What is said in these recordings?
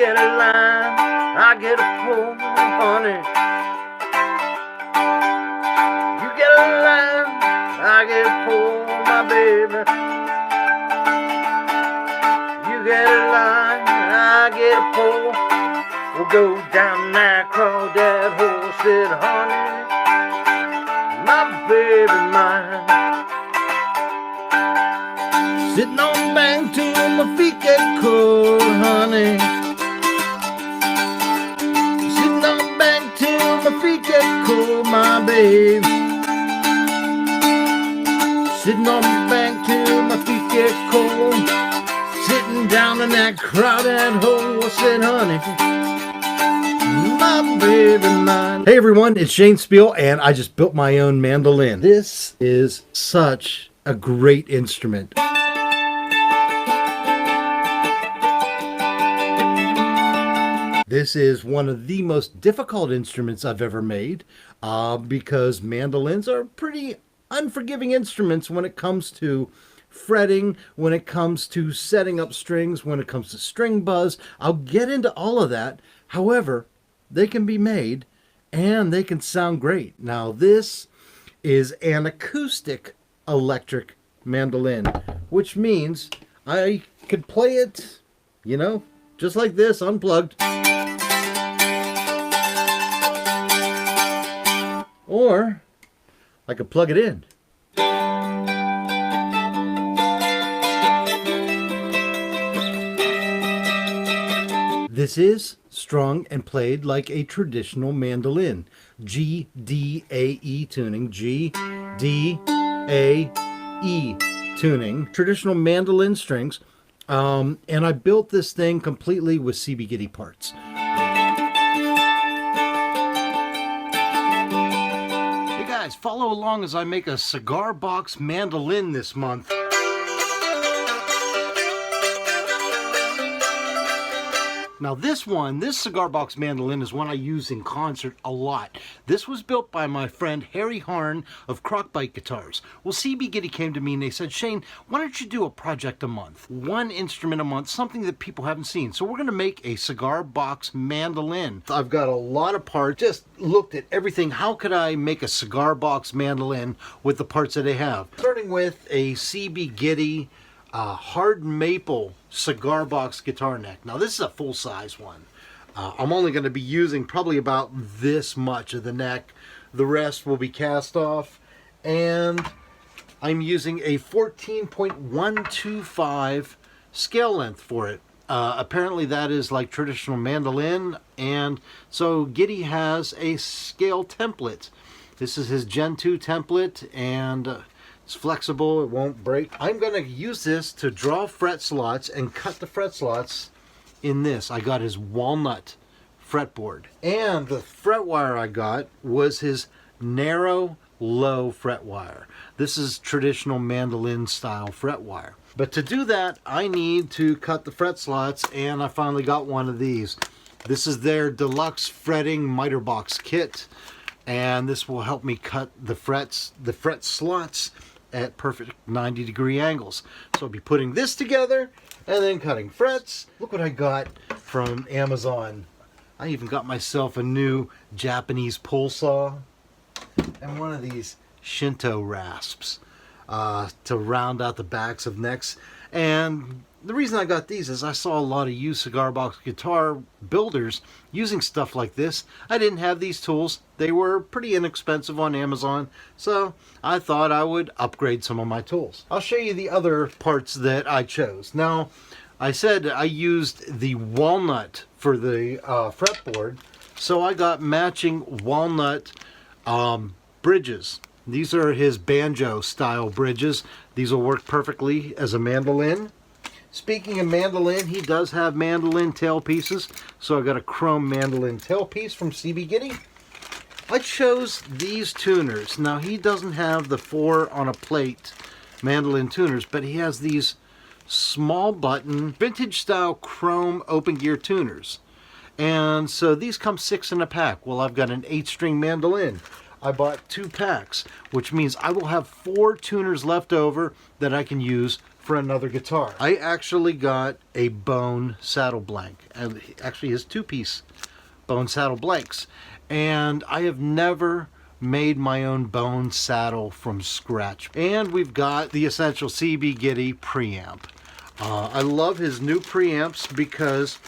get a line, I get a pull, honey. You get a line, I get a pull, my baby. You get a line, I get a pull. We'll go down that crowded horse, honey. My baby mine. Sitting on bank till my feet get cold, honey. Sitting on bank till my feet get cold, my babe. Sitting on bank till my feet get cold. Sitting down in that crowded horse, honey. My baby mine. Hey everyone, it's Shane Speal, and I just built my own mandolin. This is such a great instrument. This is one of the most difficult instruments I've ever made because mandolins are pretty unforgiving instruments when it comes to fretting, when it comes to setting up strings, when it comes to string buzz. I'll get into all of that. However, they can be made and they can sound great. Now this is an acoustic electric mandolin, which means I could play it, you know, just like this, unplugged. Or I could plug it in. This is strung and played like a traditional mandolin. G, D, A, E tuning. G, D, A, E tuning. Traditional mandolin strings. And I built this thing completely with CBGs parts. Hey guys, follow along as I make a cigar box mandolin this month. Now this cigar box mandolin is one I use in concert a lot. This was built by my friend Harry Harn of Crockbite Guitars. Well, CBGs came to me and they said, Shane, why don't you do a project a month? One instrument a month, something that people haven't seen. So we're going to make a cigar box mandolin. I've got a lot of parts, just looked at everything. How could I make a cigar box mandolin with the parts that I have? Starting with a CBGs hard maple cigar box guitar neck. Now this is a full-size one. I'm only going to be using probably about this much of the neck. The rest will be cast off, and I'm using a 14.125 scale length for it. Apparently that is like traditional mandolin, and so Giddy has a scale template. This is his Gen 2 template, and it's flexible, it won't break. I'm going to use this to draw fret slots and cut the fret slots in this. I got his walnut fretboard. And the fret wire I got was his narrow, low fret wire. This is traditional mandolin style fret wire. But to do that, I need to cut the fret slots, and I finally got one of these. This is their deluxe fretting miter box kit, and this will help me cut the fret slots at perfect 90-degree angles. So I'll be putting this together and then cutting frets. Look what I got from Amazon. I even got myself a new Japanese pull saw and one of these Shinto rasps to round out the backs of necks. And the reason I got these is I saw a lot of used cigar box guitar builders using stuff like this. I didn't have these tools. They were pretty inexpensive on Amazon, so I thought I would upgrade some of my tools. I'll show you the other parts that I chose. Now, I said I used the walnut for the fretboard, so I got matching walnut bridges. These are his banjo style bridges. These will work perfectly as a mandolin. Speaking of mandolin, he does have mandolin tailpieces, so I got a chrome mandolin tailpiece from CBGs. I chose these tuners. Now he doesn't have the 4 on a plate mandolin tuners, but he has these small button vintage style chrome open gear tuners. And so these come 6 in a pack. Well, I've got an 8-string mandolin. I bought 2 packs, which means I will have 4 tuners left over that I can use for for another guitar. I actually got a bone saddle blank, and actually his two-piece bone saddle blanks, and I have never made my own bone saddle from scratch. And we've got the essential CBGs preamp. I love his new preamps because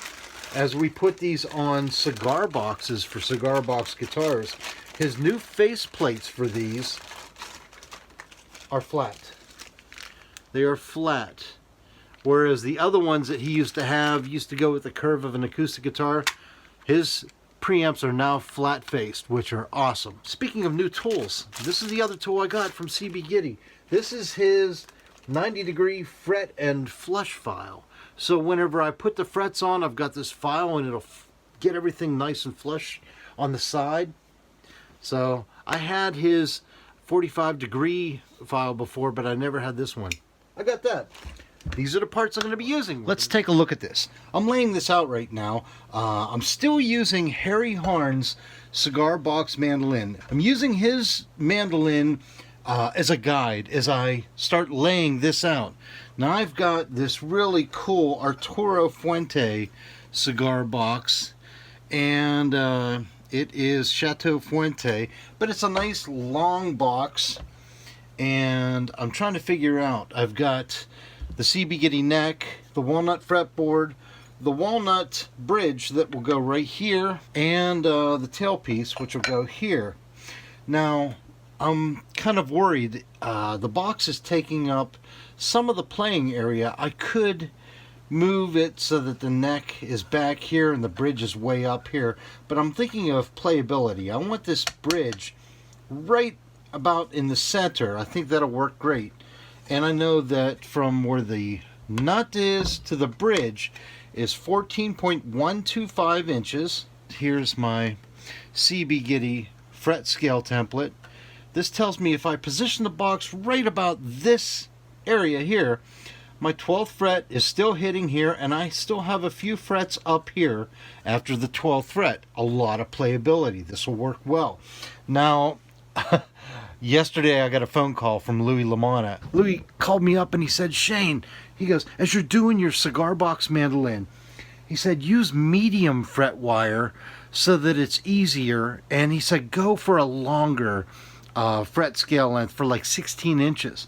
as we put these on cigar boxes for Cigar Box Guitars, his new face plates for these are flat. They are flat. Whereas the other ones that he used to have used to go with the curve of an acoustic guitar. His preamps are now flat faced, which are awesome. Speaking of new tools, this is the other tool I got from CBGs. This is his 90-degree fret and flush file. So whenever I put the frets on, I've got this file and it'll get everything nice and flush on the side. So I had his 45-degree file before, but I never had this one. I got that. These are the parts I'm going to be using. Let's take a look at this. I'm laying this out right now. I'm still using Harry Harn's Cigar Box mandolin. I'm using his mandolin as a guide as I start laying this out. Now I've got this really cool Arturo Fuente cigar box, and it is Chateau Fuente, but it's a nice long box, and I'm trying to figure out, I've got the CBGs neck, the walnut fretboard, the walnut bridge that will go right here, and the tailpiece, which will go here. Now, I'm kind of worried. The box is taking up some of the playing area. I could move it so that the neck is back here and the bridge is way up here, but I'm thinking of playability. I want this bridge right about in the center. I think that'll work great. And I know that from where the nut is to the bridge is 14.125 inches. Here's my CBGs fret scale template. This tells me if I position the box right about this area here, my 12th fret is still hitting here, and I still have a few frets up here after the 12th fret. A lot of playability. This will work well. Now, yesterday I got a phone call from Louis Lamanna. Louis called me up and he said, Shane, he goes, as you're doing your cigar box mandolin, he said, use medium fret wire so that it's easier. And he said, go for a longer fret scale length for like 16 inches.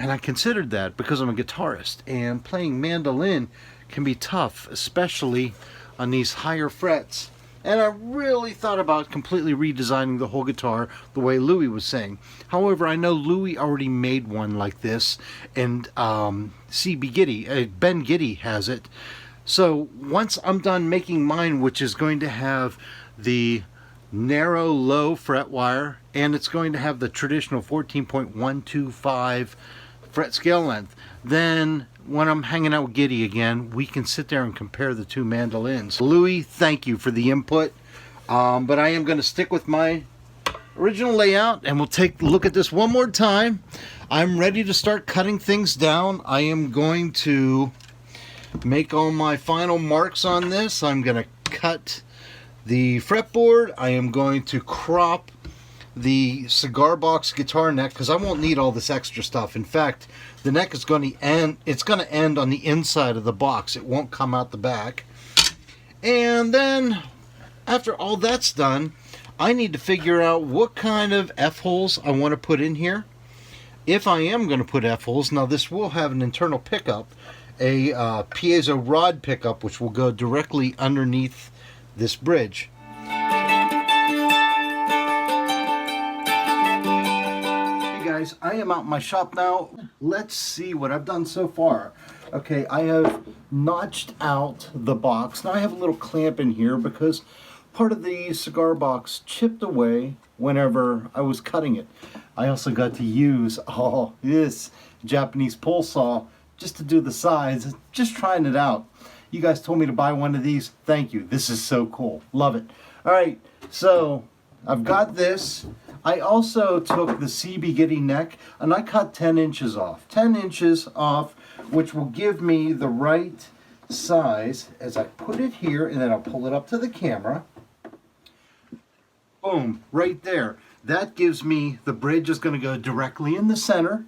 And I considered that because I'm a guitarist, and playing mandolin can be tough, especially on these higher frets. And I really thought about completely redesigning the whole guitar the way Louis was saying. However, I know Louis already made one like this, and CBGs, Ben Giddy has it. So once I'm done making mine, which is going to have the narrow low fret wire, and it's going to have the traditional 14.125 fret scale length, then when I'm hanging out with Giddy again, we can sit there and compare the two mandolins. Louis, thank you for the input, but I am going to stick with my original layout, and we'll take a look at this one more time. I'm ready to start cutting things down. I am going to make all my final marks on this. I'm going to cut the fretboard. I am going to crop the cigar box guitar neck because I won't need all this extra stuff. In fact, the neck is going to end, it's going to end on the inside of the box. It won't come out the back. And then after all that's done, I need to figure out what kind of F-holes I want to put in here. If I am going to put F-holes, now this will have an internal pickup, a piezo rod pickup, which will go directly underneath this bridge. Guys, I am out in my shop now. Let's see what I've done so far. Okay, I have notched out the box. Now I have a little clamp in here because part of the cigar box chipped away whenever I was cutting it. I also got to use this Japanese pole saw just to do the sides, just trying it out. You guys told me to buy one of these. Thank you. This is so cool. Love it. All right, so I've got this. I also took the CBGs neck and I cut 10 inches off. 10 inches off, which will give me the right size as I put it here, and then I'll pull it up to the camera. Boom, right there. That gives me, the bridge is going to go directly in the center,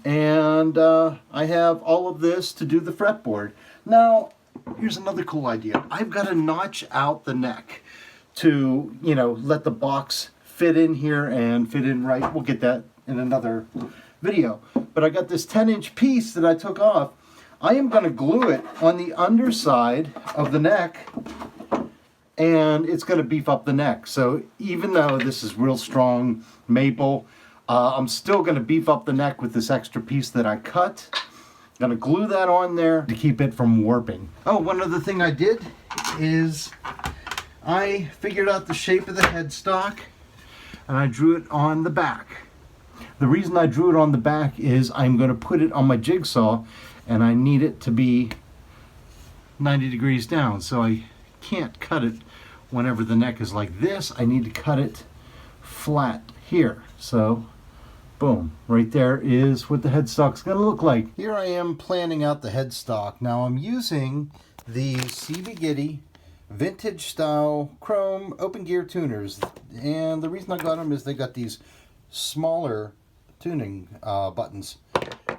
And I have all of this to do the fretboard. Now, here's another cool idea. I've got to notch out the neck to, you know, let the box fit in here and fit in right. We'll get that in another video. But I got this 10-inch piece that I took off. I am going to glue it on the underside of the neck, and it's going to beef up the neck. So even though this is real strong maple, I'm still going to beef up the neck with this extra piece that I cut. I'm going to glue that on there to keep it from warping. Oh, one other thing I did is I figured out the shape of the headstock, and I drew it on the back. The reason I drew it on the back is I'm going to put it on my jigsaw, and I need it to be 90 degrees down, so I can't cut it whenever the neck is like this. I need to cut it flat here. So boom, right there is what the headstock's going to look like. Here I am planning out the headstock. Now I'm using the CBGs vintage style chrome open gear tuners, and the reason I got them is they got these smaller tuning buttons.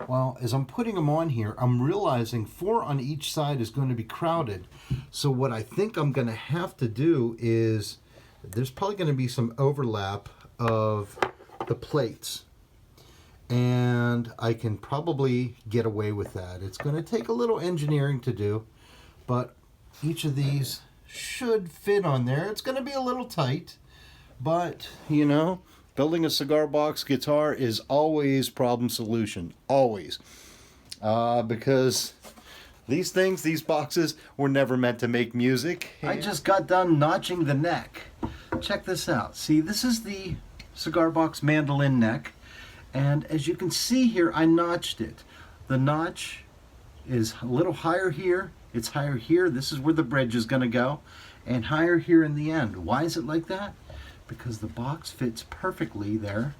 Well, as I'm putting them on here, I'm realizing 4 on each side is going to be crowded. So what I think I'm going to have to do is, there's probably going to be some overlap of the plates, and I can probably get away with that. It's going to take a little engineering to do, but each of these should fit on there. It's going to be a little tight, but you know, building a cigar box guitar is always problem solution, always. Because these things, these boxes, were never meant to make music. I just got done notching the neck. Check this out. See, this is the cigar box mandolin neck, and as you can see here, I notched it. The notch is a little higher here. It's higher here. This is where the bridge is going to go, and higher here in the end. Why is it like that? Because the box fits perfectly there.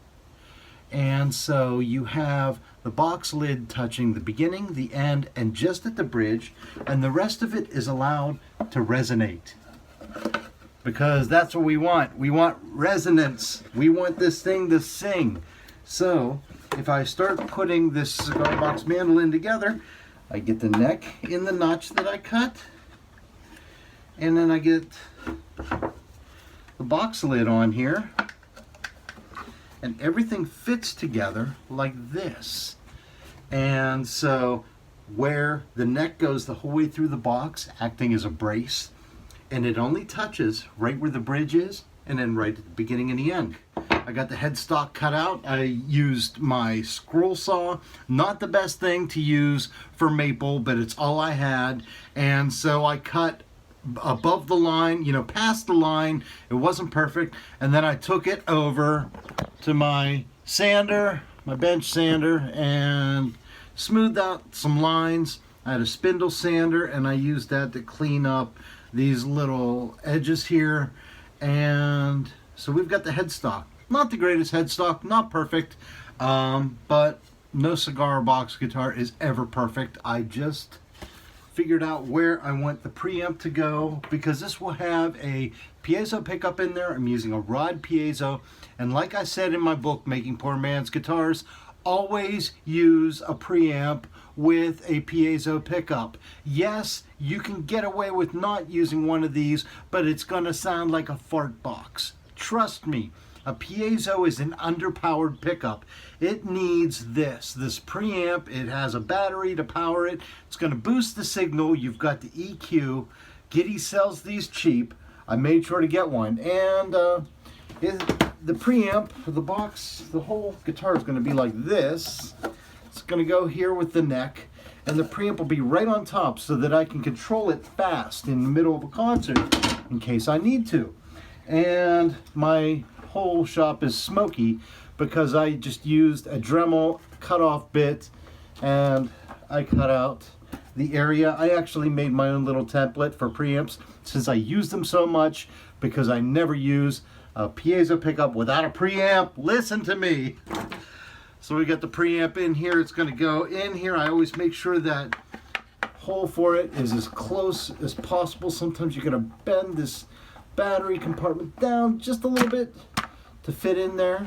And so you have the box lid touching the beginning, the end, and just at the bridge, and the rest of it is allowed to resonate. Because that's what we want. We want resonance. We want this thing to sing. So if I start putting this cigar box mandolin together, I get the neck in the notch that I cut, and then I get the box lid on here, and everything fits together like this. And so where the neck goes the whole way through the box, acting as a brace, and it only touches right where the bridge is, and then right at the beginning and the end. I got the headstock cut out. I used my scroll saw. Not the best thing to use for maple, but it's all I had. And so I cut above the line, you know, past the line. It wasn't perfect. And then I took it over to my sander, my bench sander, and smoothed out some lines. I had a spindle sander, and I used that to clean up these little edges here. And so we've got the headstock. Not the greatest headstock, not perfect, but no cigar box guitar is ever perfect. I just figured out where I want the preamp to go, because this will have a piezo pickup in there. I'm using a rod piezo, and like I said in my book, Making Poor Man's Guitars, always use a preamp with a piezo pickup. Yes, you can get away with not using one of these, but it's going to sound like a fart box. Trust me, a piezo is an underpowered pickup. It needs this preamp. It has a battery to power it. It's going to boost the signal. You've got the EQ. Giddy sells these cheap. I made sure to get one. And the preamp for the box, the whole guitar is going to be like this. It's going to go here with the neck, and the preamp will be right on top so that I can control it fast in the middle of a concert in case I need to. And my whole shop is smoky because I just used a Dremel cut-off bit, and I cut out the area. I actually made my own little template for preamps since I use them so much, because I never use a piezo pickup without a preamp. Listen to me. So we got the preamp in here. It's going to go in here. I always make sure that hole for it is as close as possible. Sometimes you're going to bend this battery compartment down just a little bit to fit in there.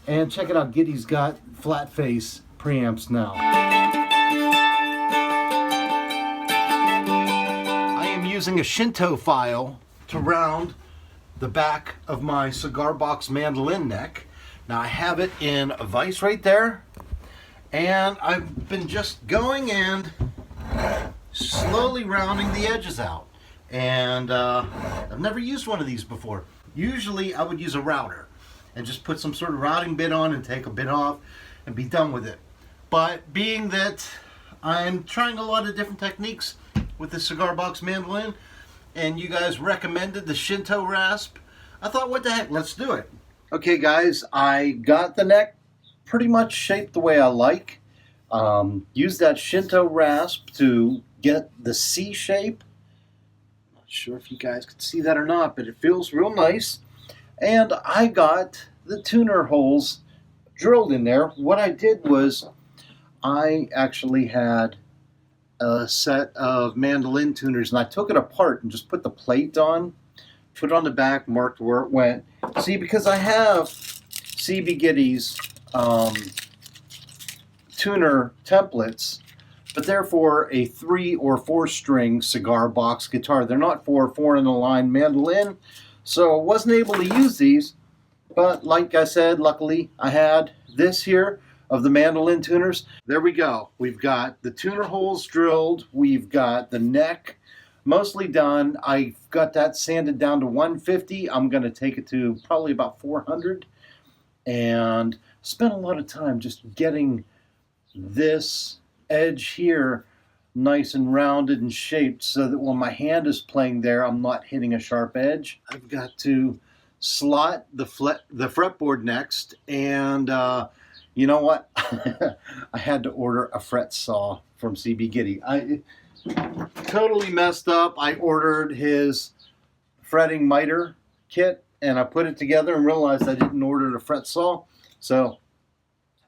And check it out, Giddy's got flat face preamps now. I am using a Shinto file to round the back of my cigar box mandolin neck. Now I have it in a vise right there, and I've been just going and slowly rounding the edges out. And I've never used one of these before. Usually I would use a router and just put some sort of routing bit on and take a bit off and be done with it. But being that I'm trying a lot of different techniques with the cigar box mandolin, and you guys recommended the Shinto rasp, I thought, what the heck, let's do it. Okay guys, I got the neck pretty much shaped the way I like. Used that Shinto rasp to get the C shape. Not sure if you guys could see that or not, but it feels real nice. And I got the tuner holes drilled in there. What I did was I actually had a set of mandolin tuners, and I took it apart and just put the plate on, put it on the back, marked where it went. See, because I have CBGs tuner templates, but they're for a 3 or 4 string cigar box guitar. They're not for 4 in a line mandolin, so I wasn't able to use these. But like I said, luckily I had this here of the mandolin tuners. There we go. We've got the tuner holes drilled. We've got the neck mostly done. I've got that sanded down to 150. I'm going to take it to probably about 400. And spent a lot of time just getting this edge here nice and rounded and shaped so that when my hand is playing there, I'm not hitting a sharp edge. I've got to slot the fretboard next, and you know what? I had to order a fret saw from CBGs. I totally messed up. I ordered his fretting miter kit, and I put it together and realized I didn't order the fret saw. So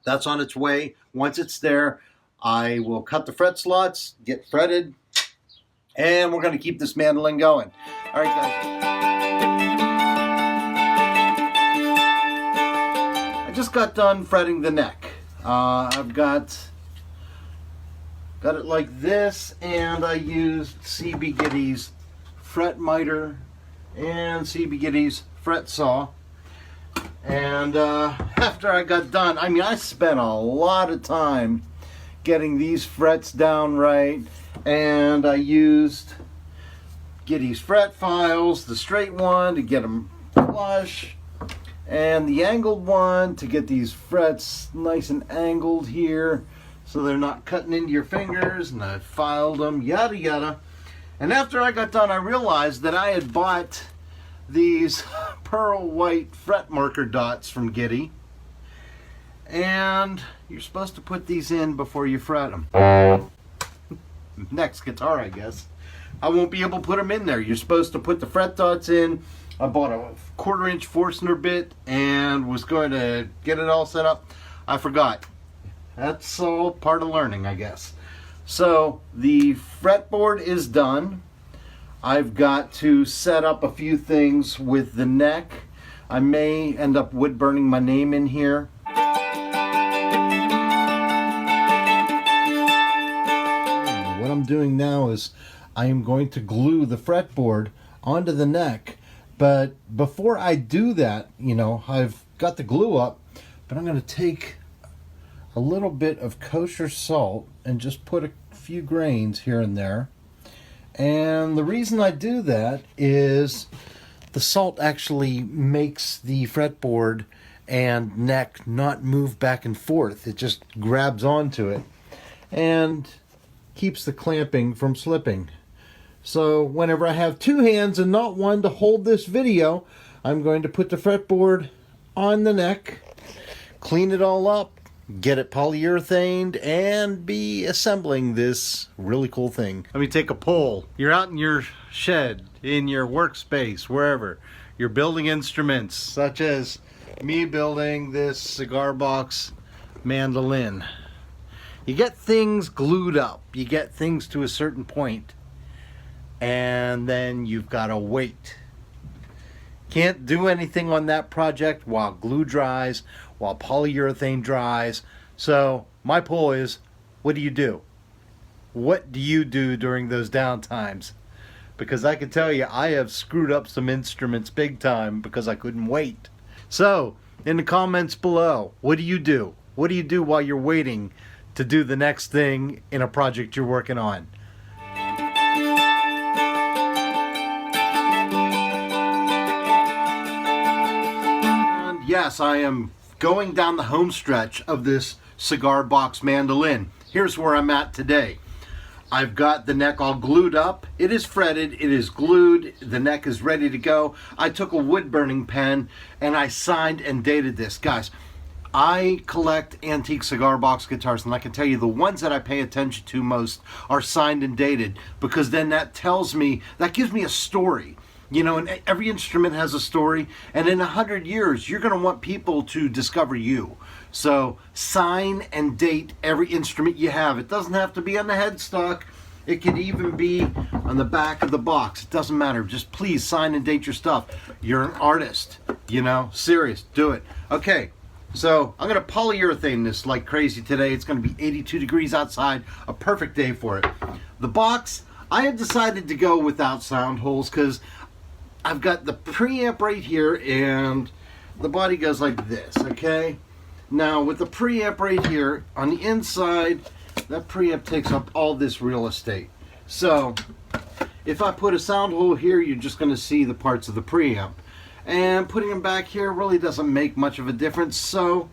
that's on its way. Once it's there, I will cut the fret slots, get fretted, and we're going to keep this mandolin going. All right, guys. I just got done fretting the neck. I've got it like this, and I used CBGs fret miter and CBGs fret saw. And after I got done, I mean, I spent a lot of time getting these frets down right, and I used Giddy's fret files, the straight one to get them flush, and the angled one to get these frets nice and angled here so they're not cutting into your fingers, and I filed them, yada yada. And after I got done, I realized that I had bought these pearl white fret marker dots from Giddy, and you're supposed to put these in before you fret them. Next guitar, I guess, I won't be able to put them in there. You're supposed to put the fret dots in. I bought a 1/4-inch Forstner bit and was going to get it all set up. I forgot. That's all part of learning, I guess. So the fretboard is done. I've got to set up a few things with the neck. I may end up wood burning my name in here. What I'm doing now is I am going to glue the fretboard onto the neck. But before I do that, you know, I've got the glue up, but I'm going to take a little bit of kosher salt and just put a few grains here and there. And the reason I do that is the salt actually makes the fretboard and neck not move back and forth. It just grabs onto it and keeps the clamping from slipping. So whenever I have 2 hands and not one to hold this video, I'm going to put the fretboard on the neck, clean it all up, get it polyurethaned, and be assembling this really cool thing. Let me take a poll. You're out in your shed, in your workspace, wherever. You're building instruments, such as me building this cigar box mandolin. You get things glued up. You get things to a certain point, and then you've got to wait. Can't do anything on that project while glue dries, while polyurethane dries. So my poll is, what do you do? What do you do during those down times? Because I can tell you, I have screwed up some instruments big time because I couldn't wait. So, in the comments below, what do you do? What do you do while you're waiting to do the next thing in a project you're working on? And yes, I am going down the home stretch of this Cigar Box mandolin. Here's where I'm at today. I've got the neck all glued up. It is fretted, it is glued, the neck is ready to go. I took a wood burning pen and I signed and dated this. Guys, I collect antique cigar box guitars, and I can tell you the ones that I pay attention to most are signed and dated, because then that tells me, that gives me a story. You know, and every instrument has a story, and in 100 years, you're going to want people to discover you. So sign and date every instrument you have. It doesn't have to be on the headstock. It could even be on the back of the box. It doesn't matter. Just please sign and date your stuff. You're an artist, you know, serious, do it. Okay, so I'm going to polyurethane this like crazy today. It's going to be 82 degrees outside, a perfect day for it. The box, I have decided to go without sound holes because I've got the preamp right here and the body goes like this, okay? Now with the preamp right here, on the inside, that preamp takes up all this real estate. So if I put a sound hole here, you're just going to see the parts of the preamp. And putting them back here really doesn't make much of a difference. So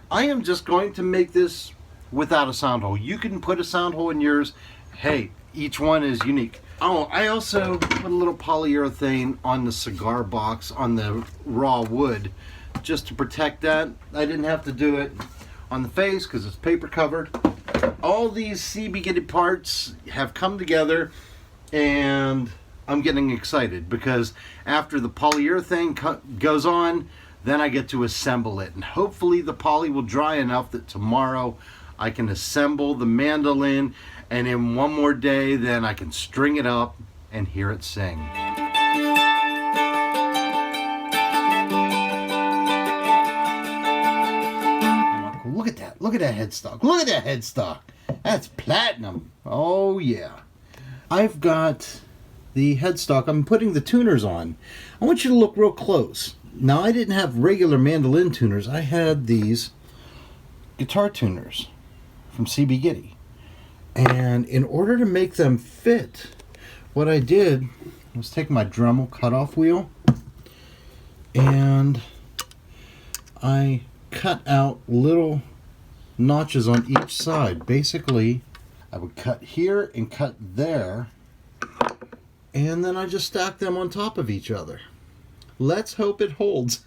I am just going to make this without a sound hole. You can put a sound hole in yours. Hey, each one is unique. Oh, I also put a little polyurethane on the cigar box, on the raw wood, just to protect that. I didn't have to do it on the face because it's paper covered. All these CBGs parts have come together, and I'm getting excited because after the polyurethane goes on, then I get to assemble it. And hopefully the poly will dry enough that tomorrow I can assemble the mandolin, and in one more day, then I can string it up and hear it sing. Look at that. Look at that headstock. Look at that headstock. That's platinum. Oh, yeah. I've got the headstock. I'm putting the tuners on. I want you to look real close. Now, I didn't have regular mandolin tuners. I had these guitar tuners from CBGs. And in order to make them fit, what I did was take my Dremel cutoff wheel and I cut out little notches on each side. Basically, I would cut here and cut there, and then I just stack them on top of each other. Let's hope it holds.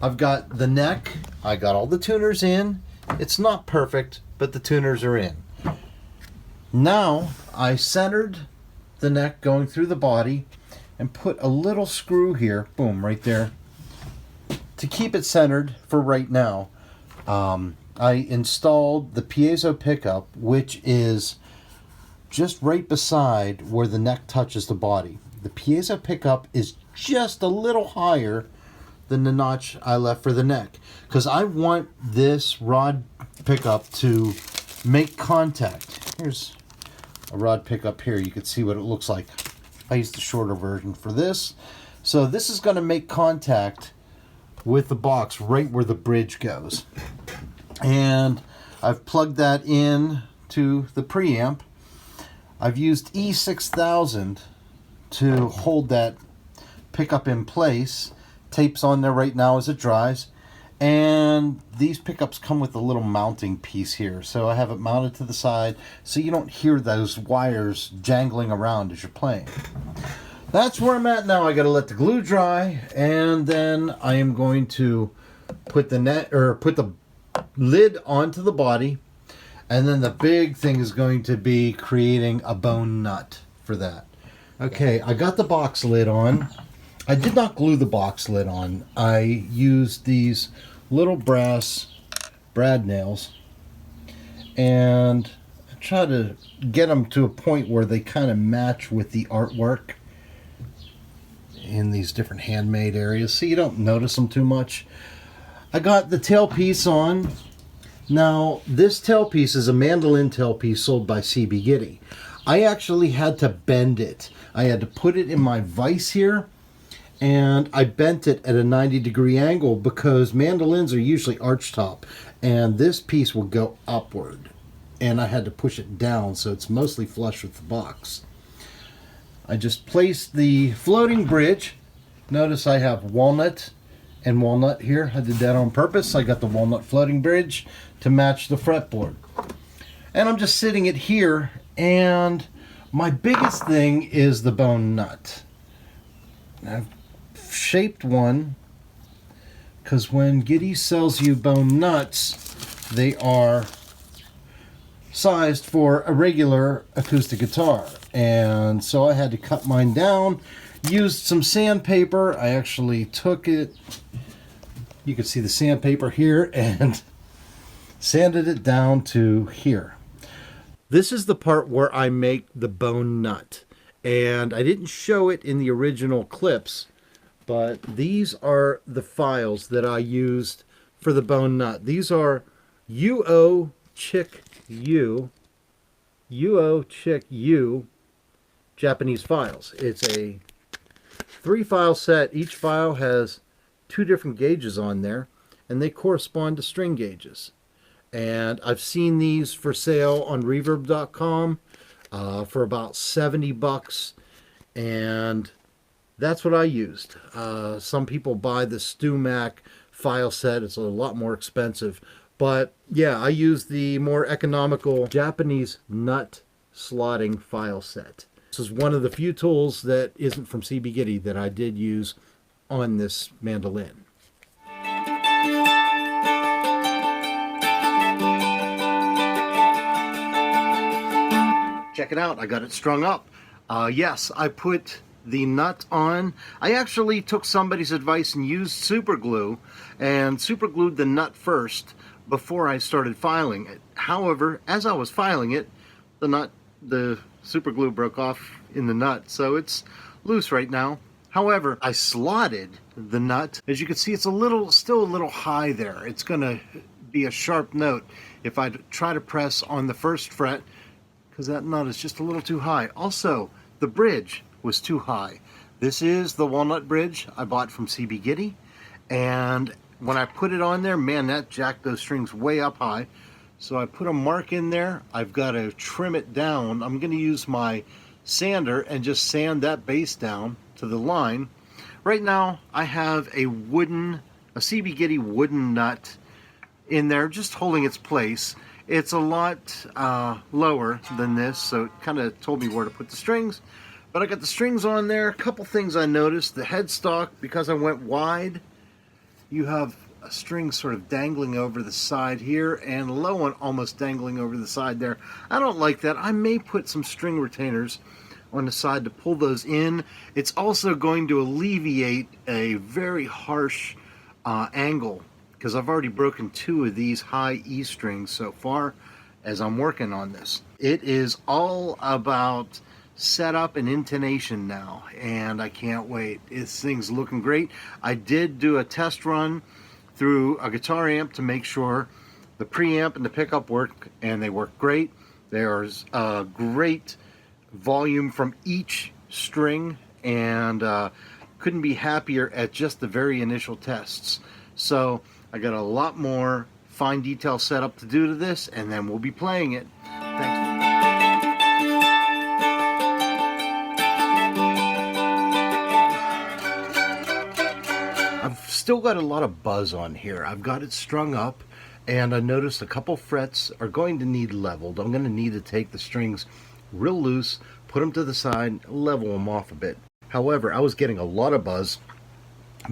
I've got the neck. I got all the tuners in. It's not perfect, but the tuners are in. Now I centered the neck going through the body and put a little screw here, boom, right there, to keep it centered for right now. I installed the piezo pickup, which is just right beside where the neck touches the body. The piezo pickup is just a little higher than the notch I left for the neck, because I want this rod pickup to make contact. Here's a rod pickup here. You can see what it looks like. I used the shorter version for this. So this is going to make contact with the box right where the bridge goes. And I've plugged that in to the preamp. I've used E6000 to hold that pickup in place. Tape's on there right now as it dries. And these pickups come with a little mounting piece here. So I have it mounted to the side so you don't hear those wires jangling around as you're playing. That's where I'm at now. I got to let the glue dry, and then I am going to put the lid onto the body, and then the big thing is going to be creating a bone nut for that. Okay, I got the box lid on. I did not glue the box lid on. I used these little brass brad nails and I try to get them to a point where they kind of match with the artwork in these different handmade areas so you don't notice them too much. I got the tailpiece on, Now, this tailpiece is a mandolin tailpiece sold by CBGs. I actually had to bend it. I had to put it in my vise here, and I bent it at a 90-degree angle because mandolins are usually archtop, and this piece will go upward. And I had to push it down so it's mostly flush with the box. I just placed the floating bridge. Notice I have walnut and walnut here. I did that on purpose. I got the walnut floating bridge to match the fretboard. And I'm just sitting it here, and my biggest thing is the bone nut. I've shaped one because when Giddy sells you bone nuts, they are sized for a regular acoustic guitar. And so I had to cut mine down, used some sandpaper. I actually took it, you can see the sandpaper here, and sanded it down to here. This is the part where I make the bone nut, and I didn't show it in the original clips, but these are the files that I used for the bone nut. These are UO Chick U Japanese files. It's a 3-file set. Each file has 2 different gauges on there, and they correspond to string gauges. And I've seen these for sale on reverb.com for about $70, and that's what I used. Some people buy the StewMac file set. It's a lot more expensive. But yeah, I used the more economical Japanese nut slotting file set. This is one of the few tools that isn't from CBGs that I did use on this mandolin. Check it out, I got it strung up. Yes, I put the nut on. I actually took somebody's advice and used super glue and super glued the nut first before I started filing it. However, as I was filing it, the super glue broke off in the nut, so it's loose right now. However, I slotted the nut. As you can see, it's still a little high there. It's gonna be a sharp note if I try to press on the first fret, because that nut is just a little too high. Also, the bridge was too high. This is the walnut bridge I bought from CBGs, and when I put it on there, man, that jacked those strings way up high. So I put a mark in there. I've got to trim it down. I'm going to use my sander and just sand that base down to the line. Right now, I have a CBGs wooden nut in there, just holding its place. It's a lot lower than this, so it kind of told me where to put the strings. But I got the strings on there. A couple things I noticed. The headstock, because I went wide, you have a string sort of dangling over the side here, and a low one almost dangling over the side there. I don't like that. I may put some string retainers on the side to pull those in. It's also going to alleviate a very harsh angle, because I've already broken 2 of these high E strings so far as I'm working on this. It is all about setup and intonation now, and I can't wait. This thing's looking great. I did do a test run through a guitar amp to make sure the preamp and the pickup work, and they work great. There's a great volume from each string, and couldn't be happier at just the very initial tests. So I got a lot more fine detail setup to do to this, and then we'll be playing it. Thanks. I've still got a lot of buzz on here. I've got it strung up, and I noticed a couple frets are going to need leveled. I'm going to need to take the strings real loose, put them to the side, level them off a bit. However, I was getting a lot of buzz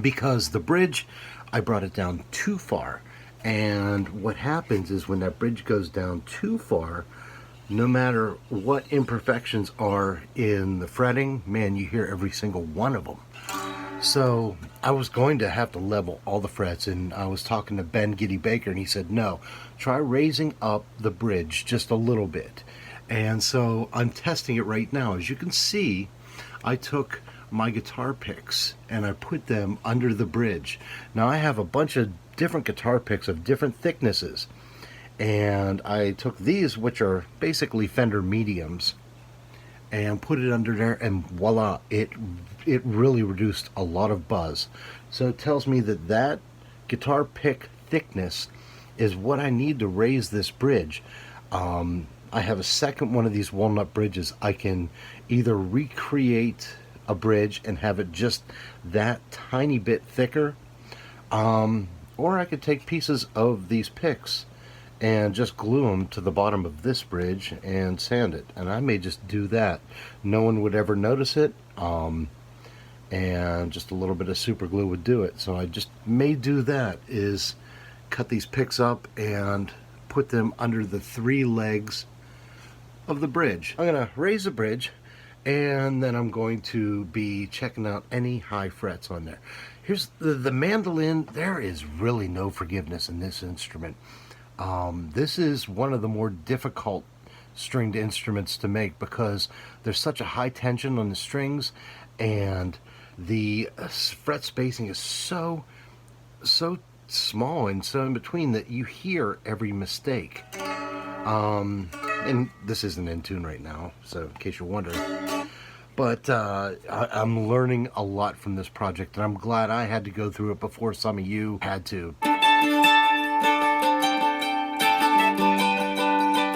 because the bridge, I brought it down too far. And what happens is when that bridge goes down too far, no matter what imperfections are in the fretting, man, you hear every single one of them. So I was going to have to level all the frets, and I was talking to Ben Giddy Baker, and he said, no, try raising up the bridge just a little bit. And so I'm testing it right now. As you can see, I took my guitar picks and I put them under the bridge. Now I have a bunch of different guitar picks of different thicknesses, And I took these, which are basically Fender mediums, and put it under there, and voila, it really reduced a lot of buzz. So it tells me that that guitar pick thickness is what I need to raise this bridge. I have a second one of these walnut bridges. I can either recreate a bridge and have it just that tiny bit thicker, or I could take pieces of these picks and just glue them to the bottom of this bridge and sand it. And I may just do that. No one would ever notice it, and just a little bit of super glue would do it. So I just may do that, is cut these picks up and put them under the 3 legs of the bridge. I'm going to raise the bridge, and then I'm going to be checking out any high frets on there. Here's the mandolin. There is really no forgiveness in this instrument. This is one of the more difficult stringed instruments to make because there's such a high tension on the strings, and the fret spacing is so small and so in between that you hear every mistake. And this isn't in tune right now, so in case you're wondering. But I'm learning a lot from this project, and I'm glad I had to go through it before some of you had to.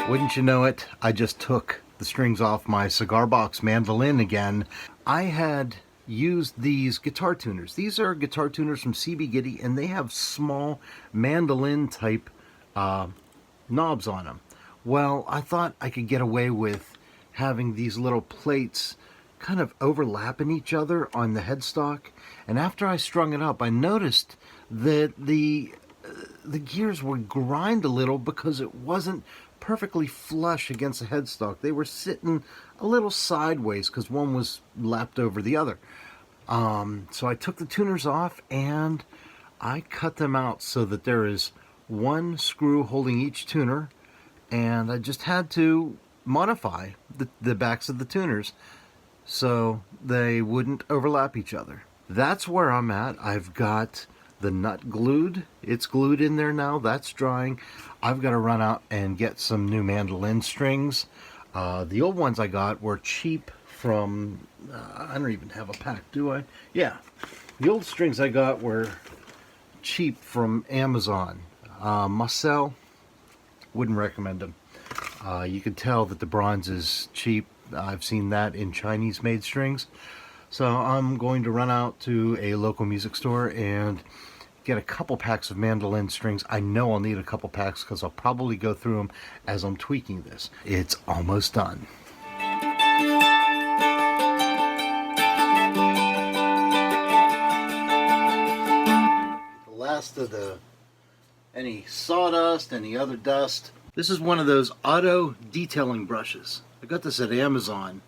Wouldn't you know it, I just took the strings off my Cigar Box mandolin again. I had used these guitar tuners. These are guitar tuners from CBGs, and they have small mandolin type knobs on them. Well, I thought I could get away with having these little plates kind of overlapping each other on the headstock, and after I strung it up, I noticed that the gears would grind a little because it wasn't perfectly flush against the headstock. They were sitting a little sideways because one was lapped over the other. So I took the tuners off and I cut them out so that there is one screw holding each tuner, and I just had to modify the backs of the tuners so they wouldn't overlap each other. That's where I'm at. I've got the nut glued. It's glued in there now. That's drying. I've got to run out and get some new mandolin strings. The old ones I got were cheap from, I don't even have a pack, do I? Yeah. The old strings I got were cheap from Amazon. Must sell. Wouldn't recommend them. You can tell that the bronze is cheap. I've seen that in Chinese made strings. So I'm going to run out to a local music store and get a couple packs of mandolin strings. I know I'll need a couple packs because I'll probably go through them as I'm tweaking this. It's almost done. The last of any sawdust, any other dust. This is one of those auto detailing brushes. I got this at Amazon,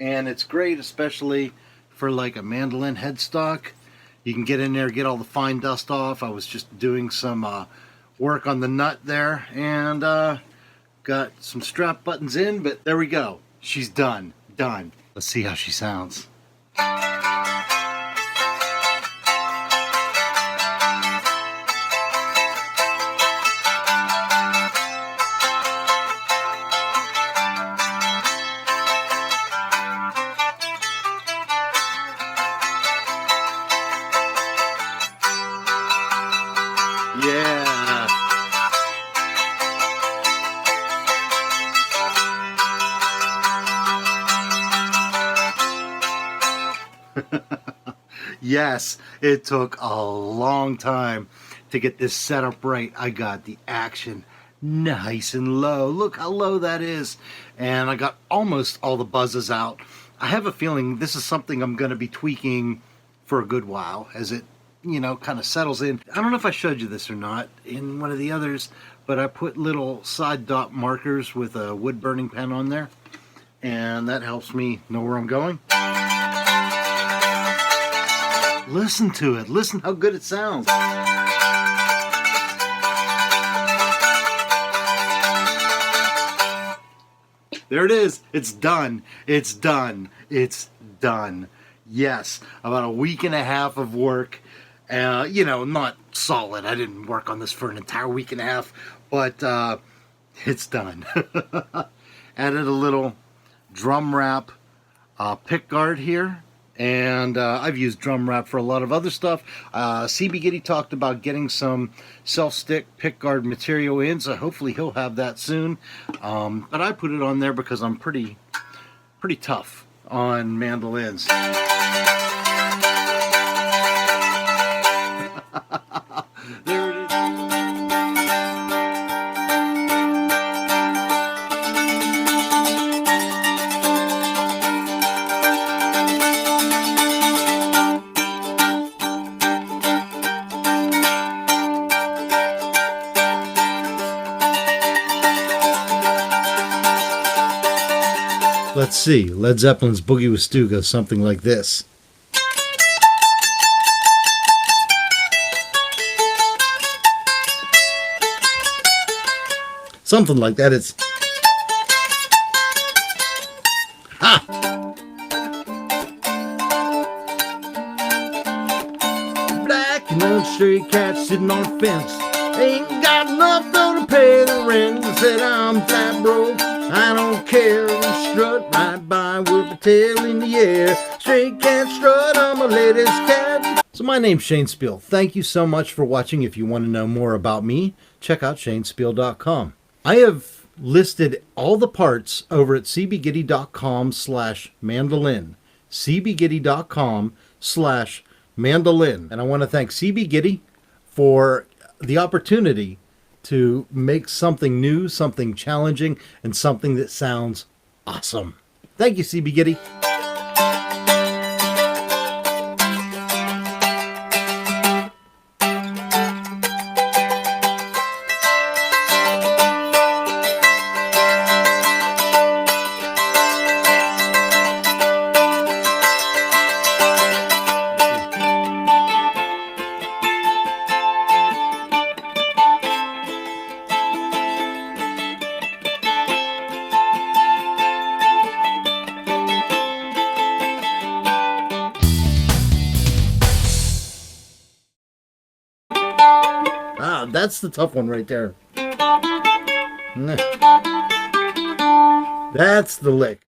and it's great, especially for like a mandolin headstock. You can get in there, get all the fine dust off. I was just doing some work on the nut there, and got some strap buttons in, but there we go. She's done. Done. Let's see how she sounds. Yeah. Yes, it took a long time to get this set up right. I got the action nice and low. Look how low that is. And I got almost all the buzzes out. I have a feeling this is something I'm going to be tweaking for a good while as it, you know, kind of settles in. I don't know if I showed you this or not in one of the others, but I put little side dot markers with a wood burning pen on there, and that helps me know where I'm going. Listen to it. Listen how good it sounds. There it is. It's done. It's done. It's done. Yes, about a week and a half of work. You know, not solid. I didn't work on this for an entire week and a half, but it's done. Added a little drum wrap pick guard here, and I've used drum wrap for a lot of other stuff. CBGs talked about getting some self-stick pick guard material in, so hopefully he'll have that soon. But I put it on there because I'm pretty tough on mandolins. There it is. Let's see, Led Zeppelin's Boogie with Stu goes something like this. Something like that. It's... Ha! Black and old stray cat sitting on a fence. Ain't got enough though to pay the rent. Said I'm flat broke, I don't care. Strut right by with my tail in the air. Stray cat strut, I'm a lady's cat. So my name's Shane Speal. Thank you so much for watching. If you want to know more about me, check out shanespeal.com. I have listed all the parts over at cbgitty.com/mandolin. cbgitty.com/mandolin. And I want to thank CBGitty for the opportunity to make something new, something challenging, and something that sounds awesome. Thank you, CBGitty. That's the tough one right there. That's the lick.